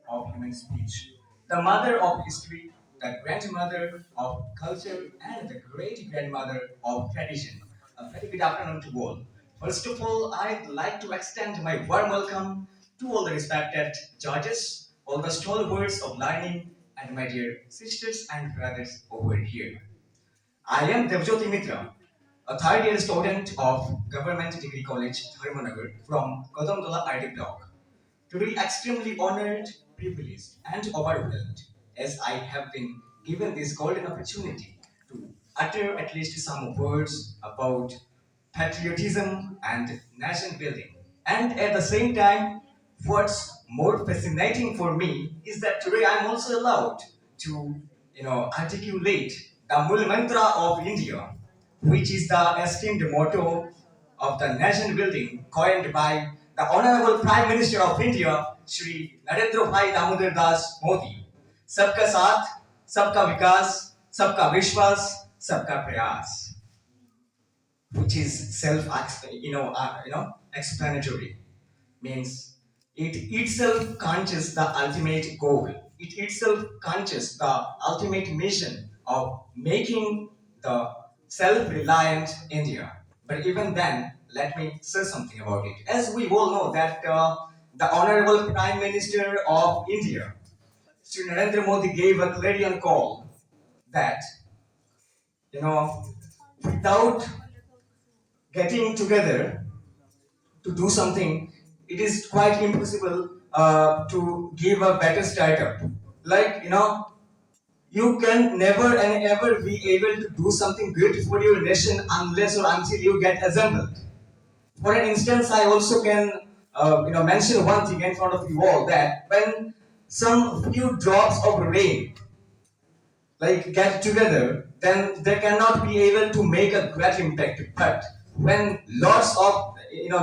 of human speech, the mother of history, the grandmother of culture, and the great grandmother of tradition. A very good afternoon to all. First of all, I'd like to extend my warm welcome to all the respected judges, all the stalwarts of learning, and my dear sisters and brothers over here. I am Debojyoti Mitra, a third year student of Government Degree College, Dharmanagar from Kodamdala IT Block. Today, extremely honored, privileged, and overwhelmed as I have been given this golden opportunity to utter at least some words about patriotism and nation building. And at the same time, what's more fascinating for me is that today I'm also allowed to, articulate the Mul Mantra of India, which is the esteemed motto of the nation building coined by the Honorable Prime Minister of India, Shri Narendra Bhai Damodar Das Modi. Sabka Saath, Sabka Vikas, Sabka Vishwas, Sabka Prayash, which is explanatory, means it itself conjures the ultimate goal. It itself conjures the ultimate mission of making the self-reliant India. But even then, let me say something about it. As we all know that the Honorable Prime Minister of India, Sri Narendra Modi, gave a clarion call that, without getting together to do something, it is quite impossible to give a better startup. Like, you can never and ever be able to do something good for your nation unless or until you get assembled. For an instance, I also can, mention one thing in front of you all that when some few drops of rain like get together, then they cannot be able to make a great impact. But when lots of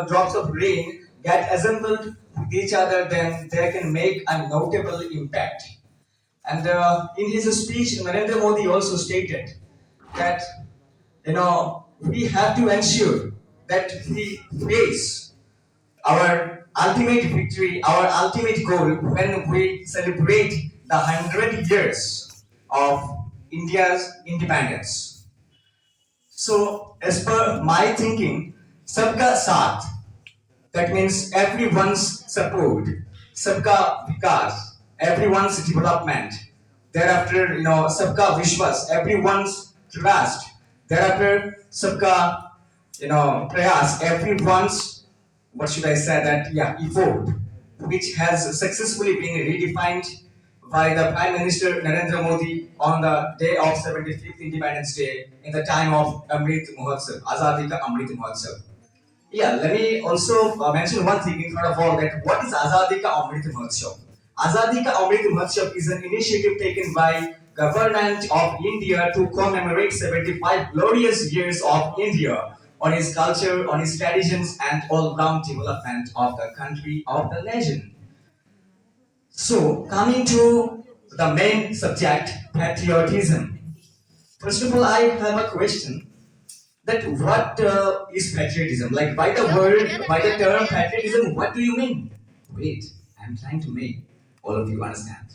drops of rain get assembled with each other, then they can make a notable impact. And in his speech, Narendra Modi also stated that we have to ensure that we face our ultimate victory, our ultimate goal when we celebrate the 100 years of India's independence. So, as per my thinking, Sabka Saath, that means everyone's support, Sabka Vikas, everyone's development. Thereafter, Sabka Vishwas, everyone's trust. Thereafter, Sabka, Prayas, everyone's, what should I say, that, yeah, effort, which has successfully been redefined by the Prime Minister Narendra Modi on the day of 75th Independence Day in the time of Amrit Mahotsav, Azadi Ka Amrit Mahotsav. Yeah, let me also mention one thing in front of all that what is Azadi Ka Amrit Mahotsav? Azadi Ka Amrit Mahotsav is an initiative taken by Government of India to commemorate 75 glorious years of India on its culture, on its traditions, and all-round development of the country, of the nation. So, coming to the main subject, patriotism. First of all, I have a question that what is patriotism? Like by the word, by the term patriotism, what do you mean? Wait, I'm trying to make all of you understand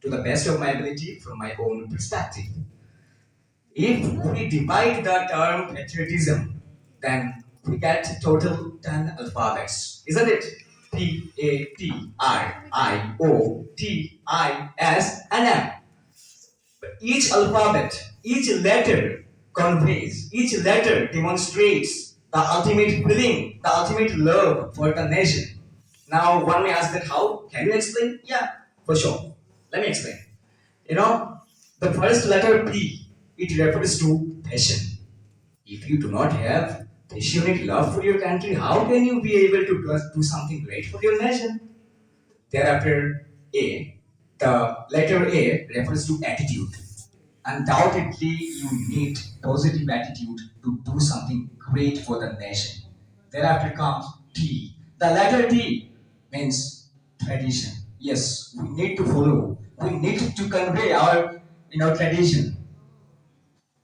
to the best of my ability from my own perspective. If we divide the term patriotism, then we get total 10 alphabets, isn't it? Patriotism and M. But each alphabet, each letter conveys, each letter demonstrates the ultimate feeling, the ultimate love for the nation. Now, one may ask that how? Can you explain? Yeah, for sure. Let me explain. You know, the first letter P, it refers to passion. If you do not have passionate love for your country, how can you be able to do something great for your nation? Thereafter, A, the letter A refers to attitude. Undoubtedly, you need positive attitude to do something great for the nation. Thereafter comes T. The letter T means tradition. Yes, we need to follow. We need to convey our tradition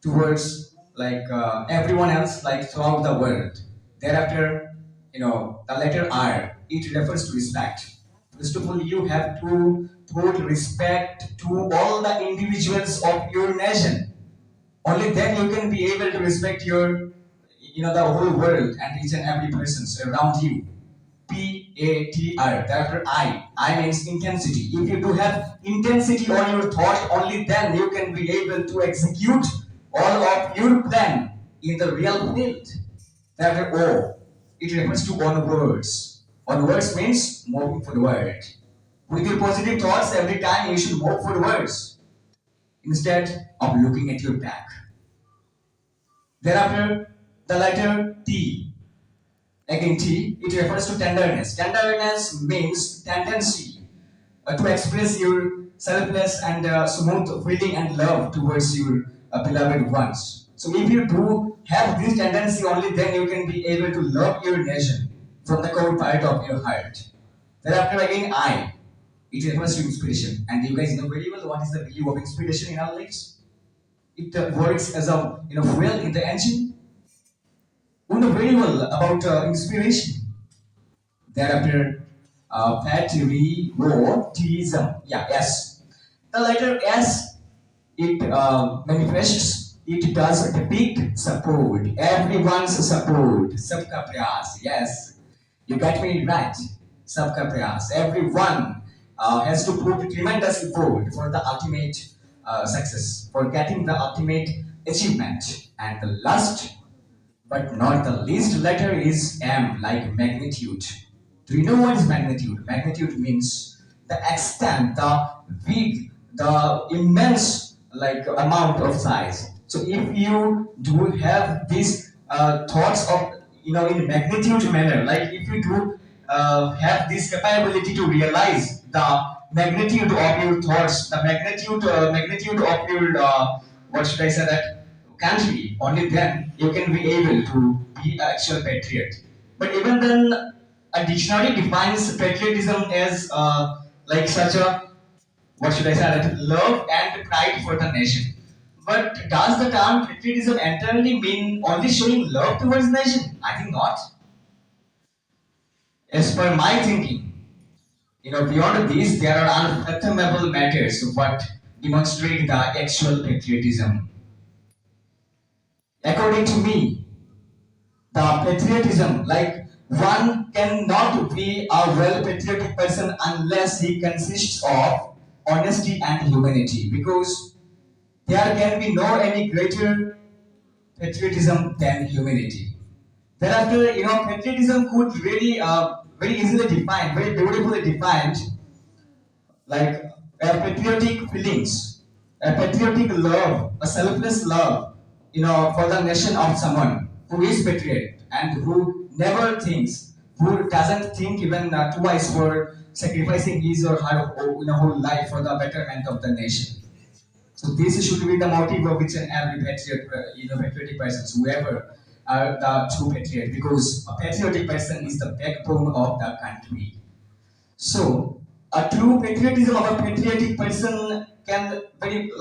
towards like everyone else, like throughout the world. Thereafter, the letter R, it refers to respect. First of all, you have to put respect to all the individuals of your nation. Only then you can be able to respect your, the whole world and each and every person around you. P-A-T-R. Therefore, I means intensity. If you do have intensity on your thought, only then you can be able to execute all of your plan in the real field. Therefore, O, it refers to onwards. Onwards means moving forward. With your positive thoughts, every time you should move forwards instead of looking at your back. Thereafter, the letter T. Again, T, it refers to tenderness. Tenderness means tendency to express your selfless and smooth feeling and love towards your beloved ones. So, if you do have this tendency, only then you can be able to love your nation from the core part of your heart. Thereafter, again, I. It refers to inspiration. And you guys know very well what is the value of inspiration in our lives. It works as a fuel in the engine. We know very well about inspiration. Thereafter, patriotism. Yeah, S. The letter S, it manifests, it does depict support, everyone's support. Sabka Prayash. Yes, you got me right. Sabka Prayash. Everyone has to put tremendous effort for the ultimate success, for getting the ultimate achievement. And the last but not the least letter is M, like magnitude. Do you know what is magnitude? Magnitude means the extent, the big, the immense amount of size. So if you do have these thoughts of in magnitude manner, like if you do have this capability to realize the magnitude of your thoughts, the magnitude of your what should I say that country, only then you can be able to be an actual patriot. But even then, a dictionary defines patriotism as like such a what should I say that love and pride for the nation. But does the term patriotism entirely mean only showing love towards nation? I think not. As per my thinking, beyond these, there are unfathomable matters what demonstrate the actual patriotism. According to me, the patriotism, like one cannot be a well patriotic person unless he consists of honesty and humanity, because there can be no any greater patriotism than humanity. Thereafter, patriotism could really very easily defined, very beautifully defined, like a patriotic feelings, a patriotic love, a selfless love, for the nation of someone who is patriot and who never thinks, who doesn't think even twice for sacrificing his or her whole life for the betterment of the nation. So this should be the motive of each and every patriot, patriotic persons, whoever are the true patriot, because a patriotic person is the backbone of the country. So, a true patriotism of a patriotic person can very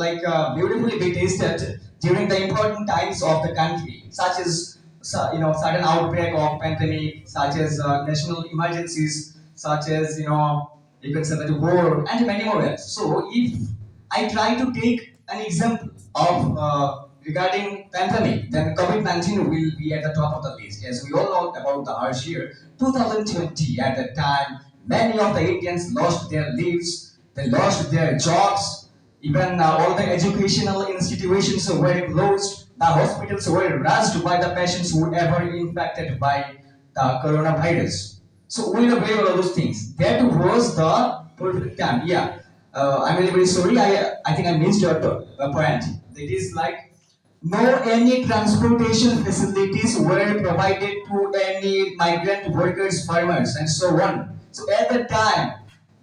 beautifully be tasted during the important times of the country, such as sudden outbreak of pandemic, such as national emergencies, such as you can say that war and many more else. So, if I try to take an example of regarding pandemic, then COVID-19 will be at the top of the list. As we all know about the harsh year 2020, at that time, many of the Indians lost their lives, they lost their jobs, even all the educational institutions were closed, the hospitals were rushed by the patients who were infected by the coronavirus. So we know very well all those things. That was the perfect time. Yeah, I'm really very sorry. I think I missed your point. It is like no any transportation facilities were provided to any migrant workers, farmers, and so on. So at the time,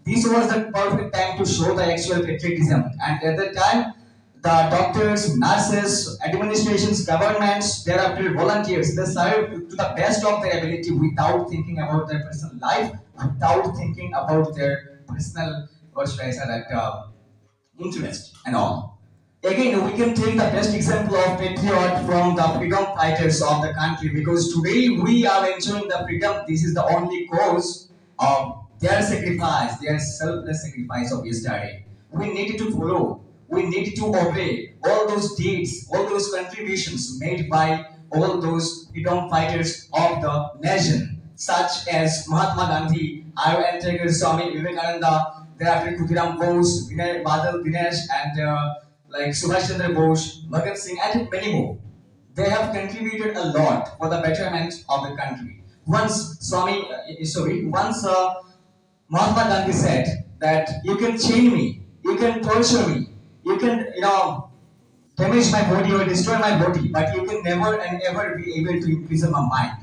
this was the perfect time to show the actual patriotism. And at the time, the doctors, nurses, administrations, governments, thereafter volunteers, they served to the best of their ability without thinking about their personal life, without thinking about their personal, what should I say, that interest and all. Again, we can take the best example of patriot from the freedom fighters of the country, because today we are enjoying the freedom. This is the only cause of Their sacrifice, their selfless sacrifice of yesterday. We need to follow, we need to obey all those deeds, all those contributions made by all those freedom fighters of the nation, such as Mahatma Gandhi, our Tiger Swami Vivekananda, thereafter Khudiram Bose, Vinay Badal Dinesh, and like Subhash Chandra Bose, Bhagat Singh, and many more. They have contributed a lot for the betterment of the country. Once Mahatma Gandhi said that you can chain me, you can torture me, you can, damage my body or destroy my body, but you can never and ever be able to imprison my mind.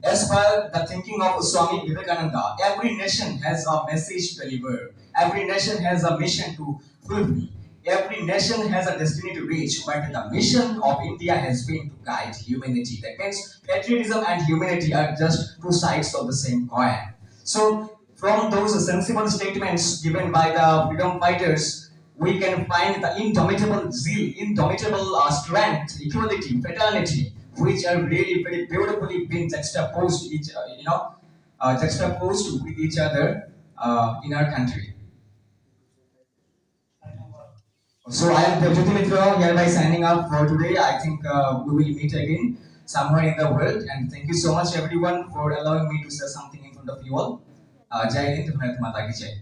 As per the thinking of Swami Vivekananda, every nation has a message to deliver. Every nation has a mission to fulfill. Every nation has a destiny to reach, but the mission of India has been to guide humanity. That means patriotism and humanity are just two sides of the same coin. So, from those sensible statements given by the freedom fighters, we can find the indomitable zeal, indomitable strength, equality, fraternity, which are really very beautifully been juxtaposed with each other in our country. So I am Debojyoti Mitra hereby signing up for today. I think we will meet again somewhere in the world. And thank you so much everyone for allowing me to say something in front of you all. Jai Hind, Bharat Mata Ki Jai.